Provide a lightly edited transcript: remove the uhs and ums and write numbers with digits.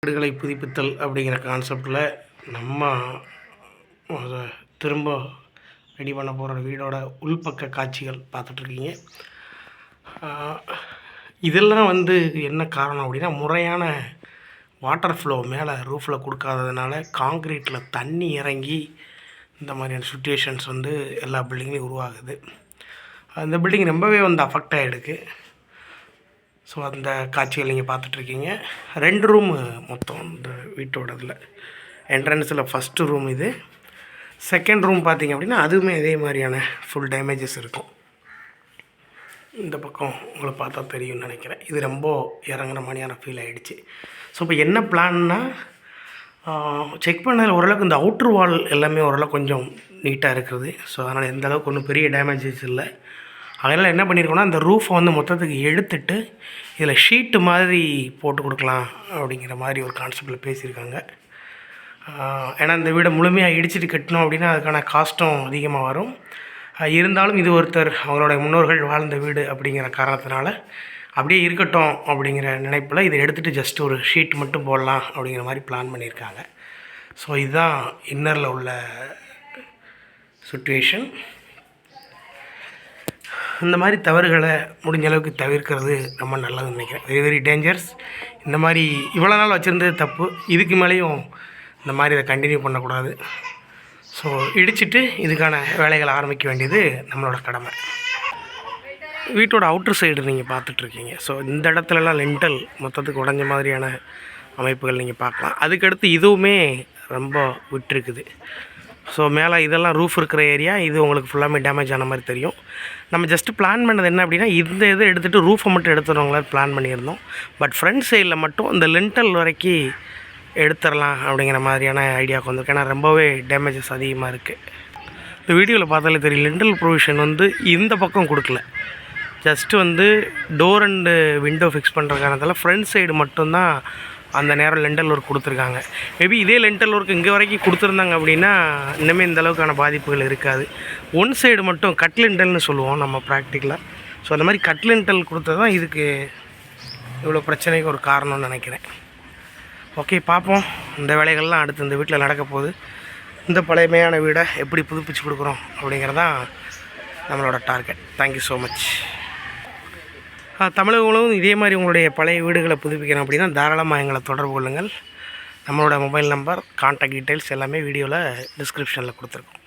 வீடுகளை புதுப்பித்தல் அப்படிங்கிற கான்செப்டில் நம்ம திரும்ப ரெடி பண்ண போகிற வீடோட உள்பக்க காட்சிகள் பார்த்துட்ருக்கீங்க. இதெல்லாம் என்ன காரணம் அப்படின்னா, முறையான வாட்டர் ஃப்ளோ மேலே ரூஃபில் கொடுக்காததுனால காங்க்ரீட்டில் தண்ணி இறங்கி இந்த மாதிரியான சுச்சுவேஷன்ஸ் எல்லா பில்டிங்லேயும் உருவாகுது. அந்த பில்டிங் ரொம்பவே அஃபெக்ட் ஆகிடுக்கு. ஸோ அந்த காட்சிகள் நீங்கள் பார்த்துட்ருக்கீங்க. 2 ரூமு மொத்தம் இந்த வீட்டோட இதில். என்ட்ரன்ஸில் ஃபஸ்ட்டு ரூம் இது. செகண்ட் ரூம் பார்த்திங்க அப்படின்னா அதுவுமே இதே மாதிரியான ஃபுல் டேமேஜஸ் இருக்கும். இந்த பக்கம் உங்களை பார்த்தா தெரியும்னு நினைக்கிறேன். இது ரொம்ப இறங்குற மாதிரியான ஃபீல் ஆகிடுச்சு. ஸோ இப்போ என்ன பிளான்னா, செக் பண்ணதில் ஓரளவுக்கு இந்த அவுட்ரு வால் எல்லாமே ஓரளவுக்கு கொஞ்சம் நீட்டாக இருக்குது. ஸோ அதனால் எந்த அளவுக்கு ஒன்றும் பெரிய டேமேஜஸ் இல்லை. அதனால் என்ன பண்ணியிருக்கோன்னா, அந்த ரூஃபை மொத்தத்துக்கு எடுத்துட்டு இதில் ஷீட்டு மாதிரி போட்டு கொடுக்கலாம் அப்படிங்கிற மாதிரி ஒரு கான்செப்டில் பேசியிருக்காங்க. ஏன்னா இந்த வீடை முழுமையாக இடிச்சிட்டு கட்டணும் அப்படின்னா அதுக்கான காஸ்ட்டும் அதிகமாக வரும். இருந்தாலும் இது ஒருத்தர் அவங்களோட முன்னோர்கள் வாழ்ந்த வீடு அப்படிங்கிற காரணத்தினால அப்படியே இருக்கட்டும் அப்படிங்கிற நினைப்பில் இதை எடுத்துகிட்டு ஜஸ்ட் ஒரு ஷீட் மட்டும் போடலாம் அப்படிங்கிற மாதிரி பிளான் பண்ணியிருக்காங்க. ஸோ இதுதான் இன்னரில் உள்ள சுச்சுவேஷன். இந்த மாதிரி தவறுகளை முடிஞ்ச அளவுக்கு தவிர்க்கிறது ரொம்ப நல்லதுன்னு நினைக்கிறேன். Very very dangers. இந்த மாதிரி இவ்வளோ நாள் வச்சுருந்தது தப்பு. இதுக்கு மேலேயும் இந்த மாதிரி இதை கண்டினியூ பண்ணக்கூடாது. ஸோ இடிச்சிட்டு இதுக்கான வேலைகளை ஆரம்பிக்க வேண்டியது நம்மளோட கடமை. வீட்டோட அவுட்ரு சைடு நீங்கள் பார்த்துட்ருக்கீங்க. ஸோ இந்த இடத்துலலாம் லென்டல் மொத்தத்துக்கு உடஞ்ச மாதிரியான அமைப்புகள் நீங்கள் பார்க்கலாம். அதுக்கடுத்து இதுவுமே ரொம்ப விட்டுருக்குது. ஸோ மேலே இதெல்லாம் ரூஃப் இருக்கிற ஏரியா, இது உங்களுக்கு ஃபுல்லாமே டேமேஜ் ஆன மாதிரி தெரியும். நம்ம ஜஸ்ட்டு பிளான் பண்ணது என்ன அப்படின்னா, இந்த இதை எடுத்துகிட்டு ரூஃபை மட்டும் எடுத்துடுறவங்களா பிளான் பண்ணியிருந்தோம். பட் ஃப்ரண்ட் சைடில் மட்டும் இந்த லென்டல் வரைக்கும் எடுத்துடலாம் அப்படிங்கிற மாதிரியான ஐடியாவுக்கு வந்திருக்கு. ஏன்னா ரொம்பவே டேமேஜஸ் அதிகமாக இருக்குது. இந்த வீடியோவில் பார்த்தாலே தெரியும், லென்டல் ப்ரொவிஷன் இந்த பக்கம் கொடுக்கல. Just door and window fix பண்ணுற காரணத்தால் ஃப்ரண்ட் சைடு மட்டும்தான் அந்த நேரம் லென்டல் ஒர்க் கொடுத்துருக்காங்க. மேபி இதே லென்டல் ஒர்க் இங்கே வரைக்கும் கொடுத்துருந்தாங்க அப்படின்னா இன்னுமே இந்த அளவுக்கான பாதிப்புகள் இருக்காது. ஒன் சைடு மட்டும் கட் லென்டல்னு சொல்லுவோம் நம்ம ப்ராக்டிக்கலாக. ஸோ அந்த மாதிரி கட் லென்டல் கொடுத்தது தான் இதுக்கு இவ்வளோ பிரச்சனைக்கு ஒரு காரணம்னு நினைக்கிறேன். ஓகே, பார்ப்போம் இந்த வேலைகள்லாம் அடுத்து இந்த வீட்டில் நடக்க போகுது. இந்த பழைமையான வீடை எப்படி புதுப்பிச்சு கொடுக்குறோம் அப்படிங்கிறதான் நம்மளோட டார்கெட். Thank you so much. தமிழகங்களும் இதே மாதிரி உங்களுடைய பழைய வீடுகளை புதுப்பிக்கணும் அப்படின்னா தாராளமாக எங்களை தொடர்பு கொள்ளுங்கள். நம்மளோட மொபைல் நம்பர், கான்டாக்ட் டீட்டெயில்ஸ் எல்லாமே வீடியோவில் டிஸ்கிரிப்ஷனில் கொடுத்துருக்கோம்.